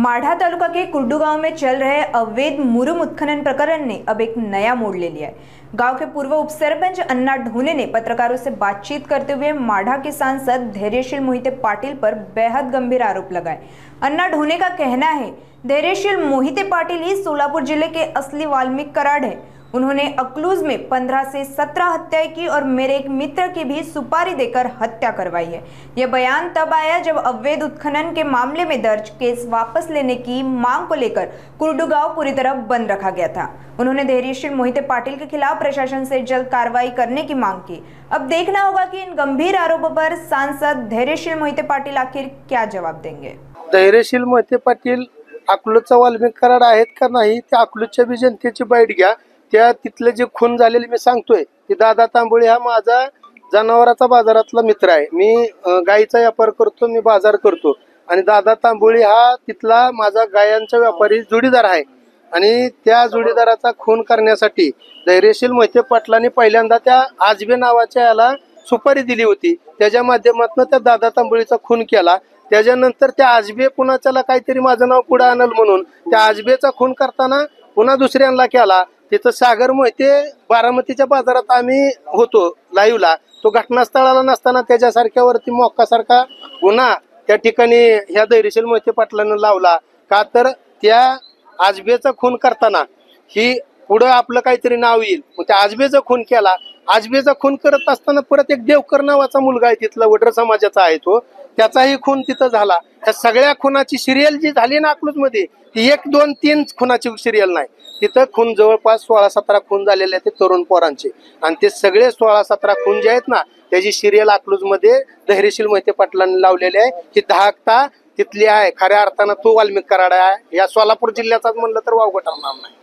माढ़ा तालुका के कुर्डू गांव में चल रहे अवैध मुरुम उत्खनन प्रकरण ने अब एक नया मोड़ ले लिया है। गांव के पूर्व उपसरपंच अन्ना ढोने ने पत्रकारों से बातचीत करते हुए माढ़ा के सांसद धैर्यशील मोहिते पाटिल पर बेहद गंभीर आरोप लगाए। अन्ना ढोने का कहना है, धैर्यशील मोहिते पाटिल ही सोलापुर जिले के असली वाल्मीकि कराड़ है। उन्होंने अकलूज में 15 से 17 हत्याएं की और मेरे एक मित्र की भी सुपारी देकर हत्या करवाई है। यह बयान तब आया जब अवैध उत्खनन के मामले में दर्ज केस वापस लेने की मांग को लेकर कुर्डू गांव पूरी तरह बंद रखा गया था। उन्होंने धैर्यशील मोहिते पाटिल के खिलाफ प्रशासन से जल्द कार्रवाई करने की मांग की। अब देखना होगा कि इन गंभीर आरोपों पर सांसद धैर्यशील मोहिते पाटिल आखिर क्या जवाब देंगे। धैर्यशील मोहिते पाटिल अकलूजचा वाल्मीकि कराड आहेत का नाही, त्या अकलूजच्या बी जनतेची बाईट घ्या। त्या तिथले जे खून झालेले मी सांगतोय की दादा तांबोळी हा माझा जनावराचा बाजारातला मित्र आहे। मी गायीचा व्यापार करतो, मी बाजार करतो आणि दादा तांबोळी हा तिथला माझा गायांचा व्यापारी जोडीदार आहे आणि त्या जोडीदाराचा खून करण्यासाठी धैर्यशील मोहिते पाटलांनी पहिल्यांदा त्या आजबे नावाच्या याला सुपारी दिली होती। त्याच्या माध्यमातून त्या दादा तांबोळीचा खून केला। त्याच्यानंतर त्या आजबे पुन्हा काहीतरी माझं नाव पुढे आणल म्हणून त्या आजबेचा खून करताना पुन्हा दुसऱ्यांना केला। तिथं सागर मोहिते बारामतीच्या बाजारात आम्ही होतो लाईव्हला, तो घटनास्थळाला नसताना त्याच्यासारख्यावरती मोक्कासारखा गुन्हा त्या ठिकाणी ह्या धैर्यशील मोहिते पाटलांनी लावला का, तर त्या आजबेचा खून करताना ही पुढं आपलं काहीतरी नाव येईल। त्या आजबेचा खून केला। आजबेचा खून करत असताना परत एक देवकर नावाचा मुलगा आहे तिथला वडर समाजाचा आहे, तो त्याचाही खून तिथं झाला। त्या सगळ्या खुनाची सिरियल जी झाली ना अकलूज मध्ये, ती 1, 2, 3 खुनाची सिरियल नाही। तिथं खून जवळपास 16-17 खून झालेले आहेत ते तरुण पोरांचे आणि ते सगळे 16-17 खून जे आहेत ना त्याची सिरियल अकलूज मध्ये धैर्यशील मोहिते पाटलांनी लावलेली आहे। ही धाकता तिथली आहे, खऱ्या अर्थानं तो वाल्मीकि कराड आहे। या सोलापूर जिल्ह्याचाच म्हणलं तर वावगं ठरणार नाही।